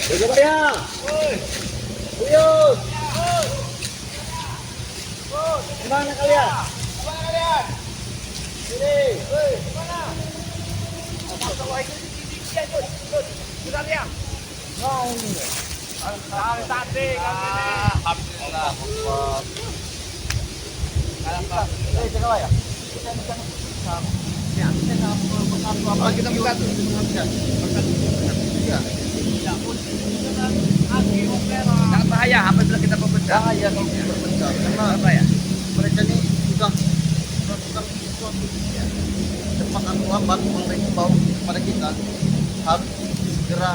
Bergabaya. Buyut. Kemana kalian? Sini. Kemana? Mau ini. Alhamdulillah. Bergabaya. Apa kita buka tuh? Iya. Sangat bahaya apabila kita berpecah. Bahaya kalau berpecah. Karena Apa ya? mereka ini sudah melakukan sesuatu cepat atau lambat mengimbau kepada kita harus segera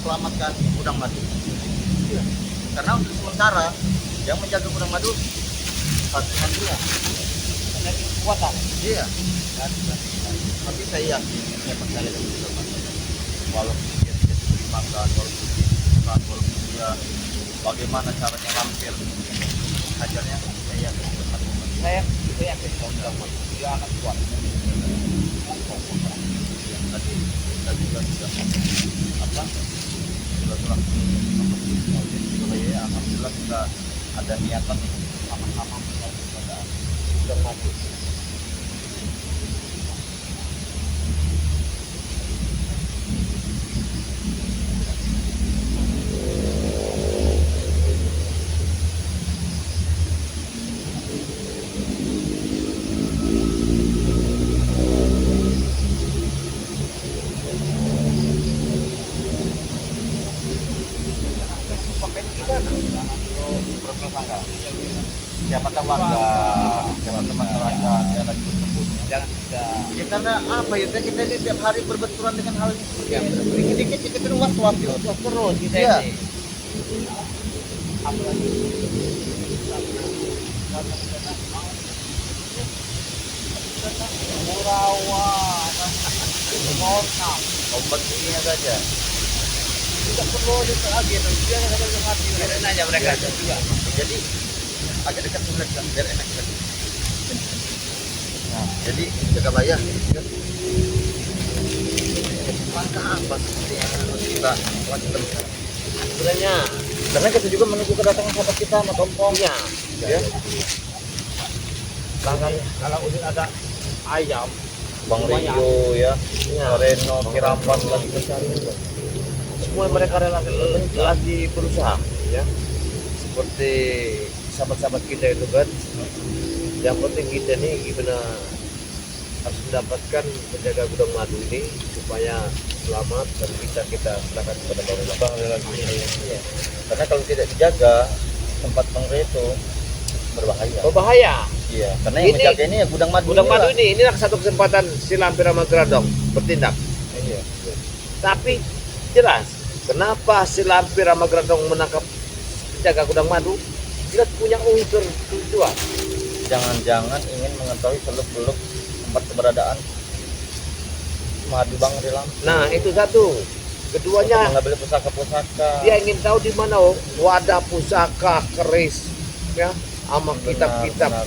selamatkan gudang madu. Karena untuk sementara yang menjaga gudang madu satu manusia. Kekuatan. Iya. Tapi saya yakin saya percaya dengan gudang madu. Walaupun dia tidak diberi makan, walaupun dia dibutuhkan, walaupun dia bagaimana caranya lampir hajarnya, saya yakin Saya yakin gudang madu dia akan kuat. tadi kita juga sudah apa silaturahmi juga ya, alhamdulillah kita ada niatan sama-sama kepada gudang madu. Siapakah warga, siapa masyarakat yang lagi bersembunyi? Jangan kita Ya karena apa ya, kita ini tiap hari berbenturan dengan hal ini seperti ini. Dikit-dikit kita kan was-was ya. terus kita Iya. ini. Obat ini saja. Tidak perlu lagi dia ada mati. Biarin aja mereka juga. Jadi agak dekat mereka biar enak kan. Nah, jadi jaga bayar. Langkah apa seperti yang harus kita lakukan sekarang? Sebenarnya Karena kita juga menunggu kedatangan sahabat kita sama Tompong. ya. Ya. Kalau udah ada ayam, Bang semuanya. Rio ya, Ya. Reno, Kirapan lagi mencari juga. semua mereka lagi berusaha ya. Seperti sahabat-sahabat kita itu kan. Yang penting kita nih gimana harus mendapatkan penjaga gudang madu ini supaya selamat dan bisa kita serahkan kepada Bang lagi. Iya. Karena kalau tidak dijaga tempat Bang Rio itu berbahaya. Berbahaya. Iya, karena yang Ini- menjaga ini ya gudang madu. Gudang madu inilah. inilah satu kesempatan si Lampir sama Geradong bertindak. Iya. Tapi jelas kenapa si Lampir sama Geradong menangkap penjaga gudang madu? Jelas punya unsur tujuan. Jangan-jangan ingin mengetahui seluk-beluk tempat keberadaan madu Bang Rio. Nah itu satu. Keduanya Mengambil pusaka-pusaka. dia ingin tahu di mana wadah pusaka keris ya sama kitab-kitab Benar.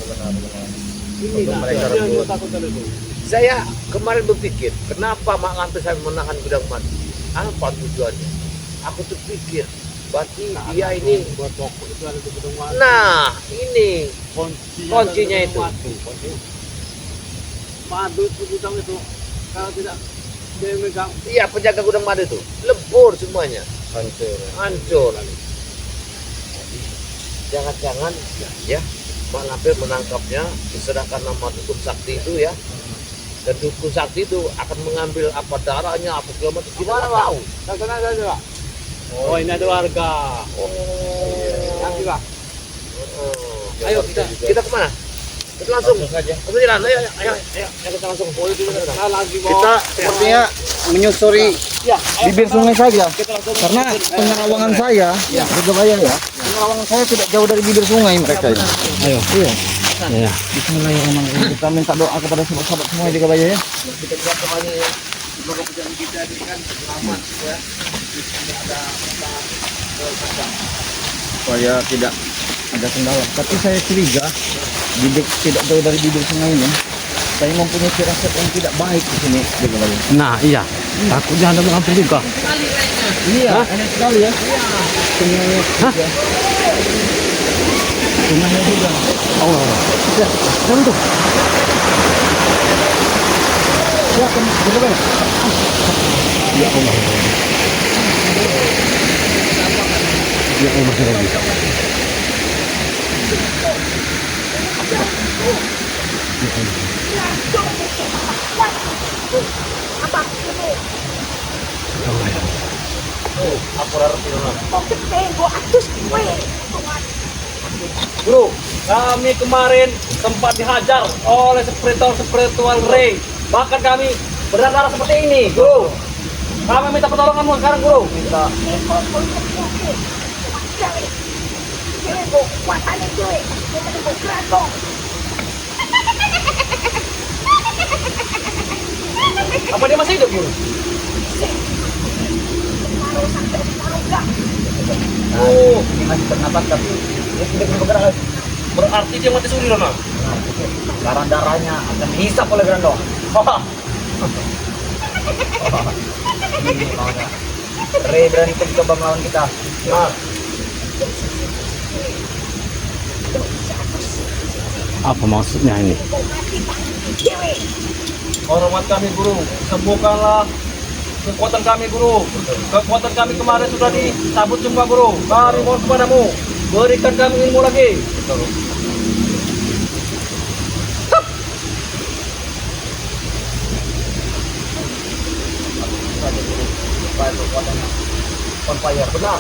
ini. Untuk Nah, mereka dia rebut. takutan itu. Saya kemarin berpikir kenapa Mak Lampir saya menahan gudang madu, apa tujuannya? Aku terpikir berarti dia ini buat toko itu ada di gudang madu. nah ini kuncinya ada di itu. madu. Madu itu gudang itu kalau tidak dia megang Iya penjaga gudang madu itu lebur semuanya, hancur. Jangan-jangan ya Mak Lampir menangkapnya diserahkan nama dukun sakti itu ya, dan dukun sakti itu akan mengambil apa darahnya apa segala macam, kita nggak tahu. sana ada Pak. Oh, ini ada warga. Nanti Pak. Ayo kita kemana? Kita langsung saja. kita jalan. Ayo kita langsung. Oh itu Kita lagi mau Kita sepertinya menyusuri ya bibir sungai saja. kita langsung Karena penerawangan saya, Bergabaya ya, penerawangan saya tidak jauh dari bibir sungai mereka ini. Ayo. Iya. Ya. Bismillahirrahmanirrahim. Kita minta doa kepada sahabat-sahabat semua di Bergabaya ya. kita juga semuanya ya. Semoga perjalanan kita ini kan selamat ya. Tidak ada masalah. Supaya tidak ada kendala. Tapi saya curiga tidak jauh dari bibir sungai ini, saya mempunyai firasat yang tidak baik di sini di Bergabaya. Nah, iya. Takutnya ada mengambil juga. Iya, enak sekali ya. Sungainya. Hah? Sungainya juga. Oh, ya, kamu tuh. Ya, bener. Ya Allah. Ya Allah masih lagi. Bro, kami kemarin sempat dihajar oleh spiritual Ray. Bahkan kami berdarah seperti ini, bro. Kami minta pertolonganmu sekarang, bro. Minta. Apa dia masih hidup, bro? Oh, Ini masih bernapas tapi dia tidak bisa bergerak. berarti dia mati suri, Rona. Sekarang darahnya akan dihisap oleh Grandong. Ini maunya. Ray berantem coba melawan kita. Nah, Apa maksudnya ini? hormat kami, guru. Sembuhkanlah kekuatan kami, guru. Kekuatan kami kemarin sudah dicabut semua, guru. Kami mohon kepadamu, berikan kami ilmu lagi. Supaya kekuatannya on fire. Benar.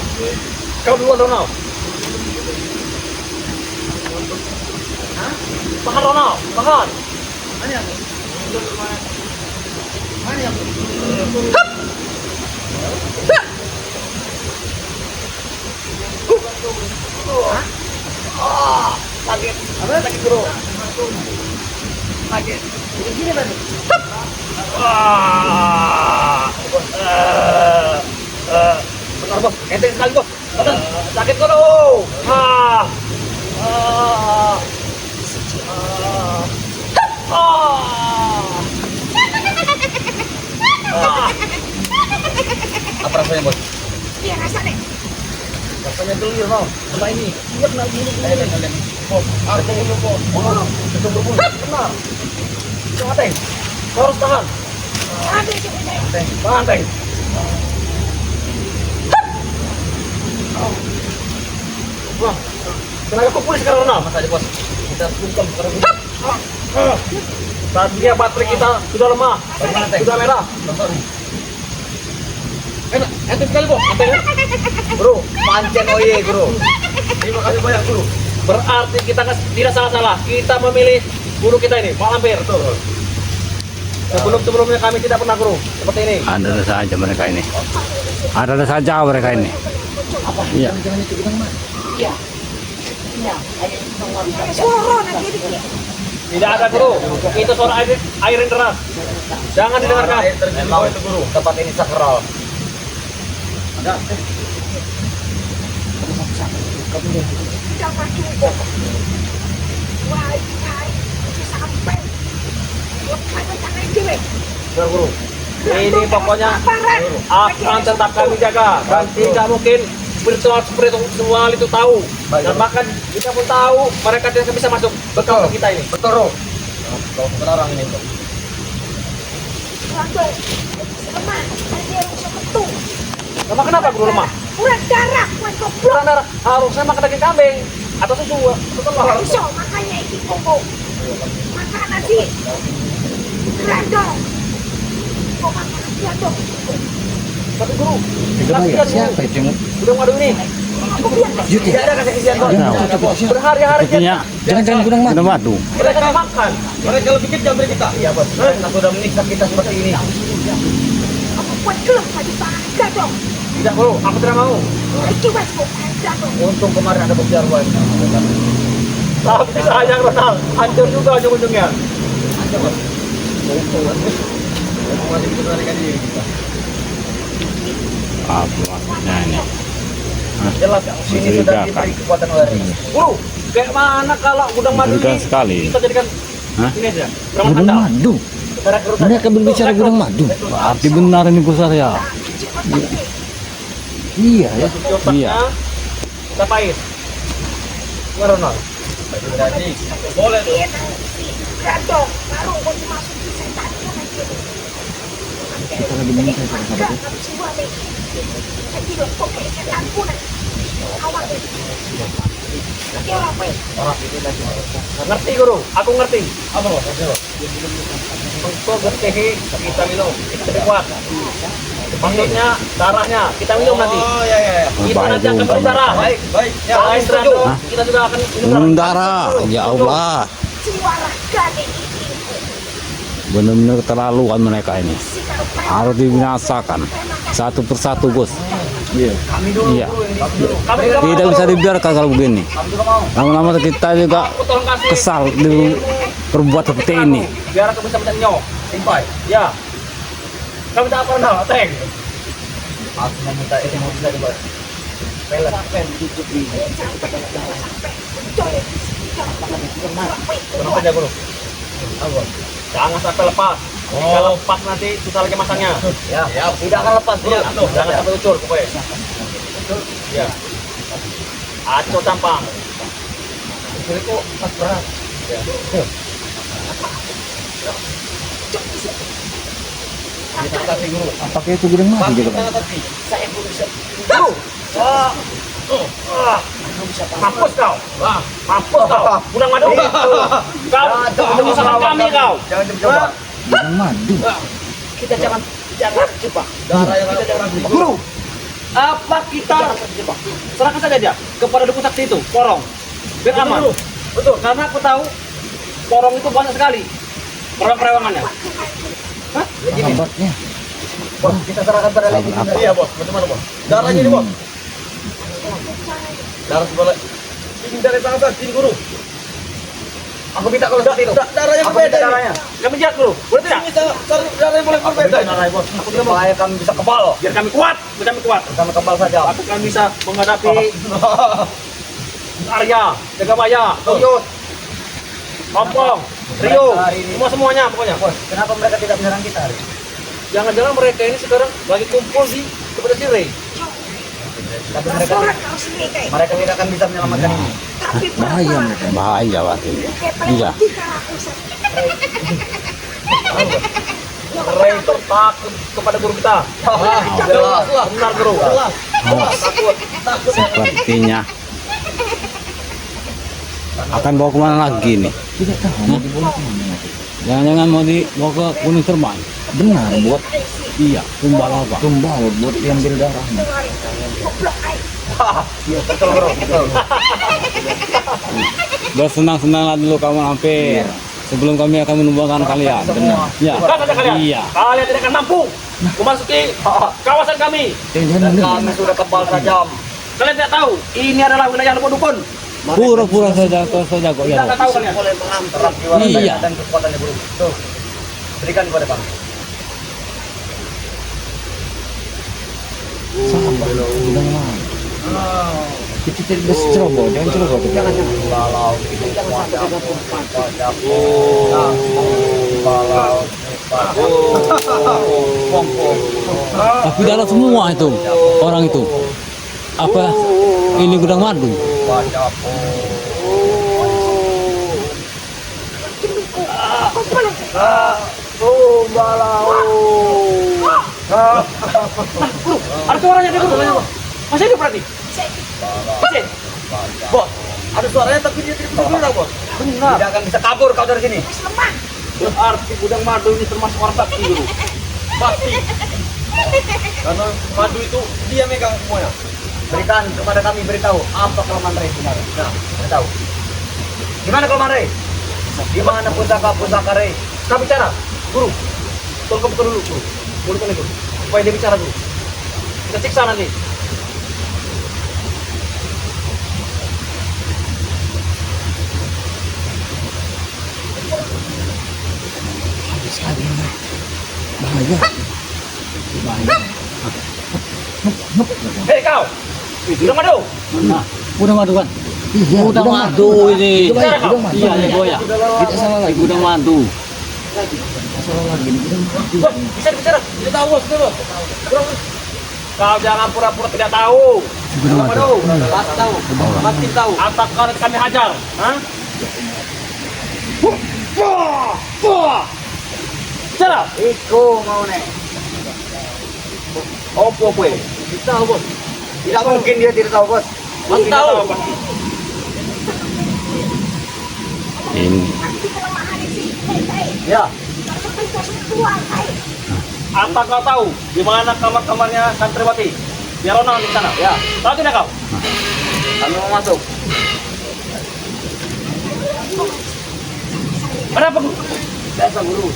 Kau duluan, Ronald. Tahan, Ronald. Tahan. Sakit. Apa sakit, bro? Sakit. Begini, Bang. Benar, bos. Enteng sekali, bos. Benar. Sakit kok, lo. Apa rasanya, Bos? Iya rasanya. Rasanya gelir, no. Sama ini. Ingat nak dulu. Bos, aku dulu, bos. Itu berbunyi. Benar. Jangan, Teng. Kau harus tahan. Ada di sini. Tahan, Teng. Wah, tenaga kau pulih sekarang, Ronald. Mas aja, Bos. Kita sungkem sekarang. Tadinya baterai kita sudah lemah. Bagaimana, Teng? Sudah merah. Tonton. Enak, enteng sekali, bos. Enteng, ya? Bro, pancen oye, Bro. Terima kasih banyak, guru. Berarti kita tidak salah-salah. Kita memilih guru kita ini, Pak Lampir. Sebelumnya kami tidak pernah, guru. Seperti ini. Ada saja mereka ini. Ada saja mereka ini. Iya. Suara nanti dikit. Tidak ada, guru. Itu suara air yang deras. Jangan didengarkan. Memang itu, Guru. Tempat ini sakral. Jangan cukup. Wai, sampai. Lepas tangan dewe. Benar, guru. Ini pokoknya akan tetap kami jaga. Dan tidak mungkin spiritual itu tahu. Dan bahkan kita pun tahu mereka tidak bisa masuk ke kampung kita ini. Betul, Bro. Kalau bukan orang ini, Bro. Rando. Lemah. Ada rusak ketung. Lemah kenapa, guru, lemah? Kurang darah. Kurang goblok. Kurang darah. Harusnya makan daging kambing atau susu. Betul, Pak. So, makanya ini koko. Makan nasi. Rando. Kok makan nasi rando? Tapi, guru, kasihan, guru. itu? Udah ngadu ini. Aku bilang Tidak ada kasih kasihan, bos. Kenapa? Berhari-hari Artinya jangan gudang madu. kita kasih makan. Mereka lebih kejam dari kita. Iya, Bos. Mereka sudah menyiksa kita seperti ini. aku buat kelep tadi tangan rando. Tidak, guru. Aku tidak mau. Itu mas kok rando. Untung kemarin ada Bos Jarwan. Tapi sayang, Ronald. Hancur juga ujung-ujungnya. Ada, Bos. Untung masih bisa melarikan diri kita. Apa maksudnya ini? Jelas, sini sudah diberi kekuatan oleh Ray. Guru, kayak mana kalau gudang madu Mengerikan ini sekali. kita jadikan Hah? ini aja. Gudang Gudang handal. madu. Mereka berbicara gudang madu. Berarti benar ini bos saya. Iya ya. Iya. Kita pahit. Meronol. Boleh tuh. Rando, baru mau masuk di setan. Kita lagi meminta sahabat. Ngerti guru, aku ngerti. Apa lo? Untuk ngerti kita minum, kita kuat. Maksudnya darahnya kita minum nanti. Oh iya iya. Kita nanti akan berdarah. Baik baik. Ya, Selain setuju. Rando, kita juga akan Minum darah. Ya Allah. Suara gade ini. Benar-benar keterlaluan mereka ini. Harus dibinasakan satu persatu bos. Iya. Iya. Kami juga Tidak mau. bisa dibiarkan kalau begini. Lama-lama kita juga Aku tolong kasih. kesal di perbuat seperti ini. Biar aku bisa minta nyok. Simpai. Ya. Kami tak pernah, Teng. Aku mau minta ini mau bisa dibuat. Pelet pen tutup ini. Kenapa dia guru? Jangan sampai lepas. Jika lepas nanti susah lagi masangnya. Ya. Ya. Tidak akan lepas dulu. Jangan sampai ucur pokoknya. Ya. Aco campang. Ucur itu pas berat. Kita kasih guru. Apakah itu gudang madu juga Bang? Tapi saya belum bisa. Guru. Mampus kau. Mampus kau. Udang madu. Kau menyusahkan kami kau. Jangan coba. Gudang madu. Kita jangan coba. Darah yang ada orang Guru, apa kita serahkan saja dia kepada dukun sakti itu, porong, biar aman. Betul. Karena aku tahu porong itu banyak sekali perewangannya. Hah? Sahabatnya. Bos, kita serahkan pada lagi. Iya, Bos. Bagaimana, Bos? Darahnya ini, Bos. Darah sebelah. Ini dari bangsa, sini guru. Aku minta kalau seperti itu. Darahnya Apa berbeda. caranya? Kami lihat dulu, boleh tidak? Ini darahnya boleh berbeda. Darah, Bos. Aku tidak mau. Supaya kami bisa kebal. Biar kami kuat, biar kami kuat. Kami kebal saja. Aku kan bisa menghadapi Arya, Jagamaya, Tuyut, Kompong, Rio, semuanya pokoknya. Bos, kenapa mereka tidak menyerang kita hari ini? Jangan-jangan mereka ini sekarang lagi kumpul di kepada si Ray. Tapi mereka tidak akan bisa menyelamatkan ini. Bahaya mereka. Bahaya waktu itu. Iya. Ray tertakut kepada guru kita. Jelas lah. Benar guru. Jelas. Takut. Sepertinya akan bawa kemana lagi nih? Tidak tahu mau dibawa kemana. Jangan-jangan mau dibawa ke Gunung Sermai. Benar, buat Iya, tumbal apa? tumbal, buat diambil darahnya. Iya, betul bro, betul. Bersenang-senanglah dulu kamu hampir. Sebelum kami akan menumbangkan kalian. Benar. Ya. Kan saja kalian. Iya. Kalian tidak akan mampu memasuki kawasan kami. Kami sudah kebal tajam. Kalian tidak tahu ini adalah wilayah dukun-dukun. Pura-pura saja kok saja kok ya. Kita tidak tahu kalian. Boleh mengantar jiwa Iya. dan kekuatannya bro. Tuh, berikan kepada kami. Sabar. Udah lama. Kita tidak ceroboh, jangan ceroboh. Jangan balau, Tapi darah semua itu orang itu. Apa? Ini gudang madu. Ada suaranya di guru. Masih hidup berarti? Masih? Bos, ada suaranya tapi dia tidak bisa gerak, Bos. Benar. Tidak akan bisa kabur kau dari sini. Berarti gudang madu ini termasuk orang sakti guru. Pasti. Karena madu itu dia megang semuanya. Berikan kepada kami, beritahu apa kelemahan Ray sebenarnya. Nah, beritahu. Gimana kelemahan Ray? Di mana pusaka Ray? Kita bicara, guru. Tolong kamu dulu, guru. Mulutkan itu, supaya dia bicara dulu. Kita siksa nanti. Bahaya. Bahaya. Hei kau, gudang madu. Nah, gudang madu kan? Iya, gudang madu ini. Gudang madu. Iya, ini boya. Tidak salah lagi gudang madu. Bos, bisa bicara. Tidak tahu bos, bos. Kau jangan pura-pura tidak tahu. Apa tahu? Pasti tahu. Pasti tahu. Apa kau nanti kami hajar? Hah? Bicara. Iko mau nek. Opo kue? Tidak tahu bos. Tidak mungkin dia tidak tahu, Bos. Pasti tahu. Ini. Nanti kelemahan sih. Hei, Ya. seperti kesentuhan, hei. Apa kau tahu di mana kamar-kamarnya santriwati? Biar Ronald di sana. Ya. Tahu tidak kau? Kami mau masuk. Ada apa guru? Biasa guru.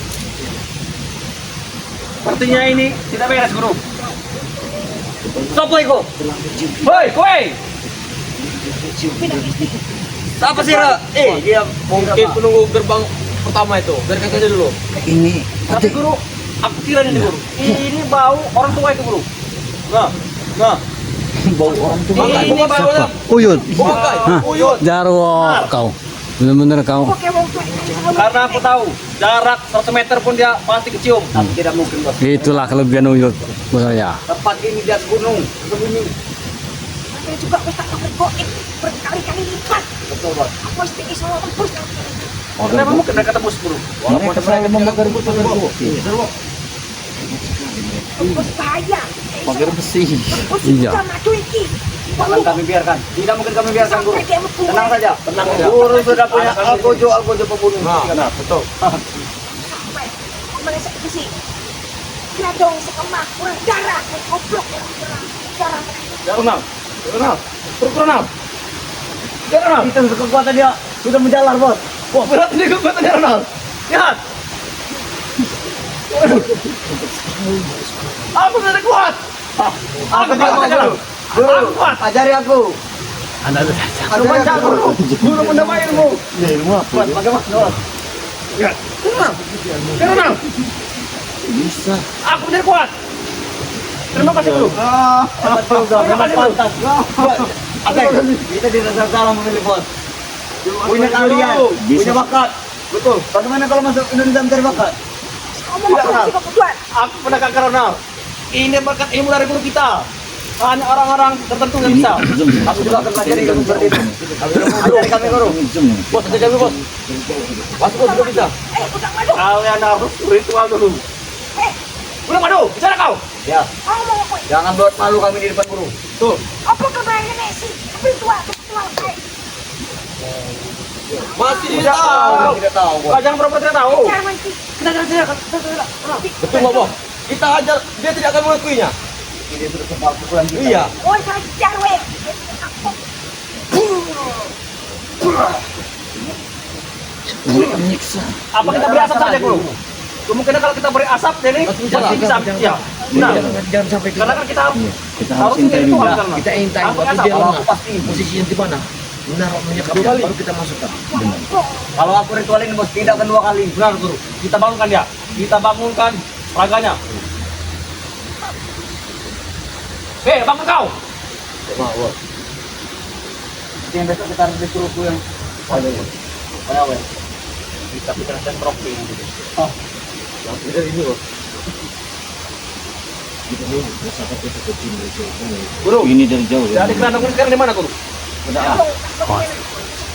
Sepertinya ini tidak beres guru. Sopo iko? Hoi, kowe! Siapa sih, Ra? Dia Mungkin penunggu gerbang pertama itu. Biarkan saja dulu. ini Tapi guru, aku kira ini guru. Ini bau orang tua itu guru. Nah, nah. bau orang tua. Ini baunya. Uyut. Hah? Uyut. Jarwo kau. Benar-benar kau. Oke, wong tua ini sama Karena aku tahu jarak 100 meter pun dia pasti kecium. Tapi tidak mungkin, Bos. Itulah kelebihan uyut buat saya. Tempat ini di atas gunung, sembunyi. Saya juga bisa bergoib berkali-kali lipat. Betul, Bos. Aku istri semua tempus. Kenapa mungkin mereka tembus guru? Mereka selalu membakar batu. Tempus bahaya. Pagar besi. Tempus Iya. juga maju iki. Jangan kami biarkan. Tidak mungkin kami biarkan, Guru. Sampai dia membunuh. Tenang saja. Tenang saja. Guru sudah punya algojo pembunuh. Nah, betul. Sampai meleset ke sini. Dia dong sekemah kurang darah. Goblok darah. Ya Ronald. Ronald. Terus Ronald. Ya Ronald. Itu kekuatan dia sudah menjalar, Bos. Wah, berat ini kekuatannya Ronald. Lihat. Aku tidak kuat. Aku tidak mau, Guru. Guru, Aku kuat. ajari aku. Anda Aku baca guru. Guru menambah ilmu. Buat bagaimana, Bos? Ya. Ronald. Ya Ronald. Bisa. Aku tidak kuat. Terima kasih guru. Betul, Bos. Memang pantas. Oke, kita tidak salah memilih, Bos. Punya kalian, punya bakat. Betul. Bagaimana kalau masuk Indonesia mencari bakat? Kamu mau Darah. sih kebutuhan. Aku pedagang Ronald. Ini berkat ilmu dari guru kita. Hanya orang-orang tertentu yang bisa. Aku juga akan belajar ilmu seperti itu. Ajari kami, Guru. Bos, aja kami bos. Masuk, Bos, juga bisa. Udah madu. Kalian harus ritual dulu. Udah madu, bicara kau. Ya, Kamu mau apa? jangan buat malu kami di depan Guru. Tuh. Apa kebayangnya nih sih? Kebutuhan kayak. Masih Tidak tahu, tidak tahu, Bos. Kau jangan pura-pura tidak tahu. Jangan sih. Betul nggak bos? Kita ajar, dia tidak akan mengakuinya. Ini sudah sempat pukulan kita. Iya. Oh, hajar weh. Apa kita beri asap saja guru? Kemungkinan kalau kita beri asap, jadi pasti bisa. Iya. Nah, Jangan sampai karena kan kita harus Kita harus ini intai ritual dulu. karena. Kita intai Aku waktu asap. dia Kalau lemah. aku pasti. Posisinya di mana? Menaruh menyekapnya, baru kita masukkan. Kalau aku ritualin, Bos, tidak akan 2 kali. Benar guru. Kita bangunkan dia. Kita bangunkan raganya. Hei, bangun kau. Yang besok kita harus disuruhku yang kayak weh. Kita pikirkan trofi gitu. Kita ini loh. Kita ini bersama kita kecil dari jauh. Guru, Ini dari jauh. ya. jadi kerana guru sekarang di mana guru?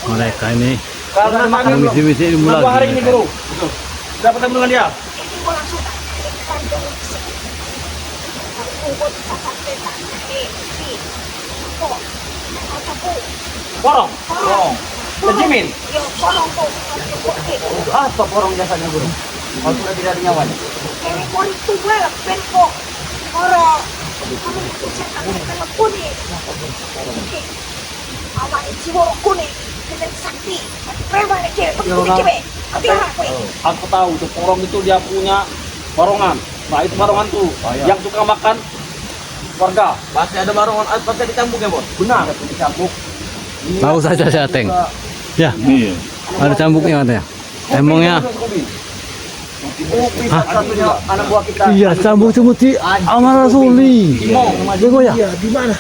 Mereka ini Karena kami belum misi-misi ilmu belum lagi. hari ini guru. Dapat ketemu dengan dia. Ini mau langsung tak. Aku sampai tak. Porong. Porong. Benjamin. Yo, porong tuh. apa porong jasanya, Guru? Kalau sudah tidak ada nyawanya. Ini mau itu gue penko. Porong. Kamu bisa kamu kuning. Awak isi borong kuning. Kita sakti. Preman kiri. Betul. Hati-hati. Aku tahu tuh porong itu dia punya barongan. Nah itu barongan tuh yang suka makan warga. Pasti ada barongan, pasti ada cambuk ya, Bos? Benar. Dicambuk. Tahu saja saya Teng. Ya, Iya. ada cambuknya katanya. Emangnya Satunya anak buah kita. iya cambuk itu mesti amal rasuli. Jago ya. Iya, di mana?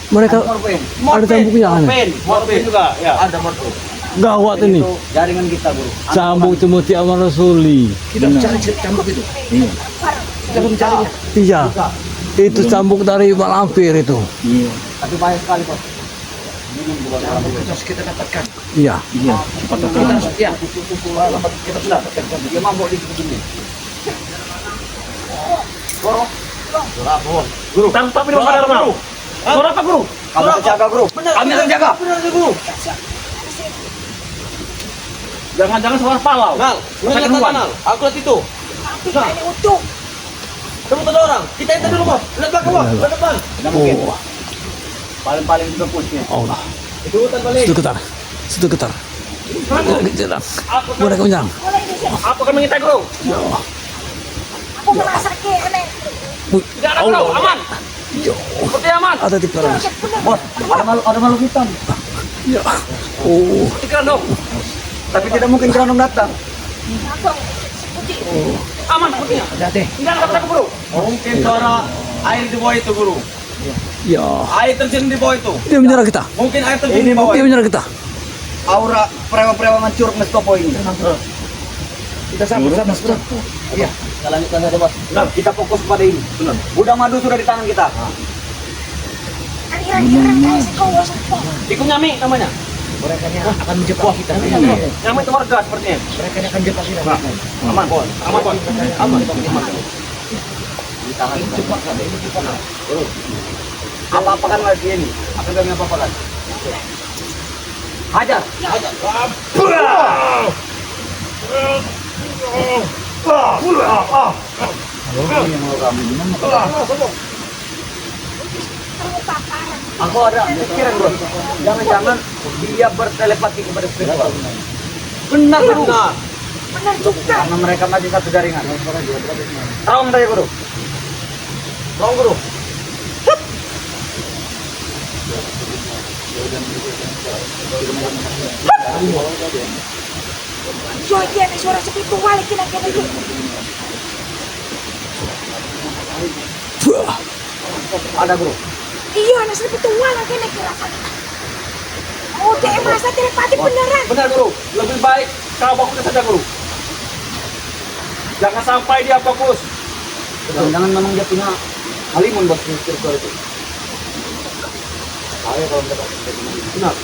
Mereka Morfin. ada cambuknya kan. Morfin juga. Ya. Ada morfin. Gawat ini. Jaringan kita, Guru. Cambuk Timothy Amal Rasuli. Kita mencari cambuk itu. Iya. Kita mencarinya. Iya. Itu cambuk dari Malampir itu. Iya. Tapi banyak sekali, Pak. Cambuk itu harus kita dapatkan. Iya. Iya. Kita harus ya. Kita sudah dapatkan. Dia mabuk di sini. Guru, tanpa minum kadar mau. Guru apa, Guru? Kami akan jaga, Guru. Kami akan jaga. Benar, Guru. Jangan-jangan seorang palau. Nal, Saya lihat keluar. Nal. Aku lihat itu. Tapi ini utuh. Kamu ada orang. Kita enter dulu, Bos. Lihat belakang, Bos. Lihat depan. Oh, Paling-paling juga pusnya. Allah. Itu hutan balik. Situ getar. Situ getar. Jalan. Aku Mereka menyerang. Mulai ini sih. akan mengintai, Guru. Ya. Aku merasa kayak aneh. Tidak ada, Guru. Aman. Seperti aman. Ada di perang. Bos, ada malu hitam. Ya. Oh. Di kerandong. Tapi tidak mungkin kerandong datang. Abang, putih. Aman sepertinya. Hati-hati. Tidak ada kata Guru. Mungkin suara air di bawah itu, Guru. Ya. Air terjun di bawah itu. Dia menyerang kita. Mungkin air terjun di bawah. Dia menyerang kita. Aura prewa-prewa Curug Mestopo ini. Kita sambut. Iya. Kita lanjutkan saja, Bos. Nah, kita fokus pada ini. Benar. Udang madu sudah di tangan kita. Kira-kira kayak sekolah sekolah. Tikus Nyami namanya. Mereka akan menjebak kita. Nyami itu warga sepertinya. Mereka akan menjebak kita. Aman, Bos. Aman, Bos. Aman. Di tangan kita. Apa-apakan lagi ini? Akan kami apa-apakan. Hajar. Aku ada pikiran, Bro. Jangan-jangan dia bertelepati kepada spiritual. Benar, Guru. Benar juga. Karena mereka masih satu jaringan. Rawang saja, Guru. Rawang, Guru. Joy dia nih suara spiritual kira-kira gitu. Ada, Guru. Iya, anak spiritual kira-kira. Oh, dia merasa telepati beneran. Benar, Guru. Lebih baik kau fokus saja, Guru. Jangan sampai dia fokus. Jangan memang dia punya halimun buat spiritual itu. Ayo kalau kita benar.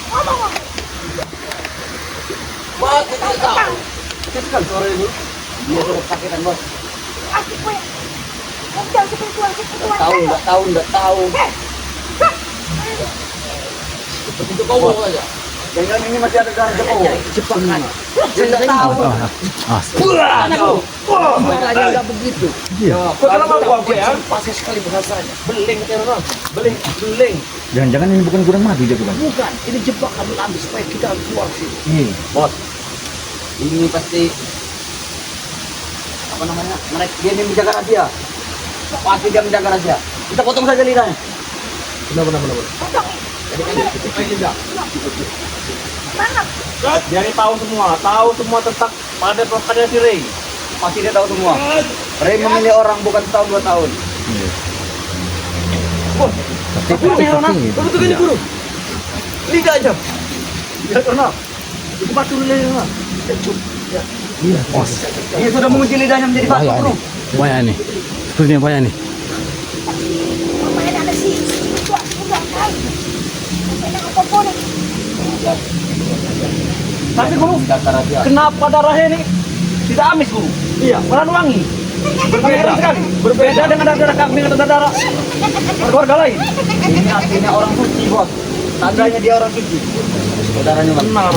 Ngomong. Bos, kita tahu. Kita kan sore ini. Dia sudah sakitan, Bos. Aku gue. Udah spiritual. Enggak tahu. Untuk kau aja. Jangan ini masih ada darah Jepang. Jepang kan. Saya tahu. Makanya enggak begitu. Kau kenapa gua ya? Pasti sekali bahasanya. Beling terus. Beling. Jangan-jangan ini bukan gudang madu dia bilang. Bukan, ini jebak kami ambil supaya kita keluar sih. Iya. Bos. Ini pasti apa namanya? Mereka dia yang menjaga rahasia. Pasti dia menjaga rahasia. Kita potong saja lidahnya. Benar. Mana? Jadi tahu semua tentang pada si Ray. Pasti dia tahu semua. Ray memilih orang bukan setahun 2 tahun. Tapi ini, Guru. Lidah aja. Dia pernah. Itu batu lidahnya. Iya. Dia sudah mengunci lidahnya menjadi batu, Bro. Banyak nih. Sepertinya banyak nih. Main ada sih. Udah kai. Enak apa nih? Tapi Guru, kenapa darahnya ini tidak amis, Guru? Iya, malah wangi. Berbeda sekali. Berbeda dengan darah kambing atau darah keluarga lain. Ini artinya orang suci, Bos. Tandanya dia orang suci. Saudaranya benar.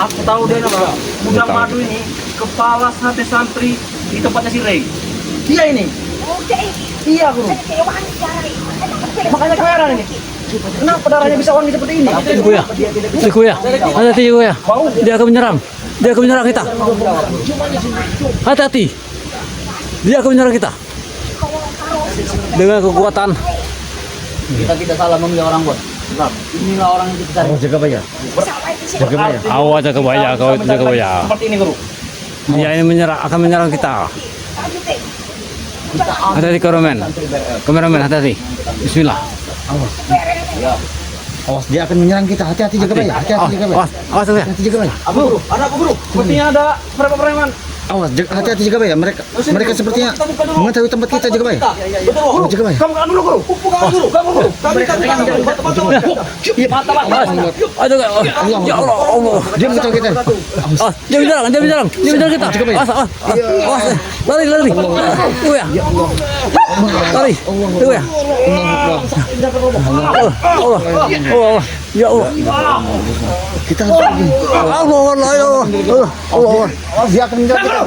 Aku tahu dia nama. Gudang madu ini kepala santri di tempatnya si Ray. Dia ini. Udah Iya, Guru. kayak wangi cari. Makanya keheran ini. Kenapa darahnya bisa wangi seperti ini? Ciku ya. Hati-hati Ciku ya. Dia akan menyerang. Dia akan menyerang kita. Hati-hati. Dia akan menyerang kita. Dengan kekuatan. Kita tidak salah memilih orang, Bos. Benar. Inilah orang yang kita cari. Jaga bayar. Jaga bayar. Awas jaga bayar, kau jaga bayar. Seperti ini, Guru. Dia ini akan menyerang kita. Hati-hati kameramen. Kameramen hati-hati. Bismillah. Awas, dia akan menyerang kita. Hati-hati jaga bayi. Hati-hati jaga bayi. Awas, awas ya. Hati-hati jaga bayi. Apa guru? Ada apa guru? Sepertinya ada berapa preman. Awas, hati-hati jaga bayi. Mereka sepertinya mengetahui tempat kita jaga bayi. Betul guru. Jaga bayi. Kamu kan dulu guru. Bukan guru. Kamu guru. Kami Mantap. Aduh, ya Allah, Allah. Diam kita kita. Awas, jangan jalan kita. Awas, awas. Lari. Tuh ya. Lari. Tuh ya. Allah. Ya Allah. Kita harus pergi. Allah. Dia akan menyerang kita.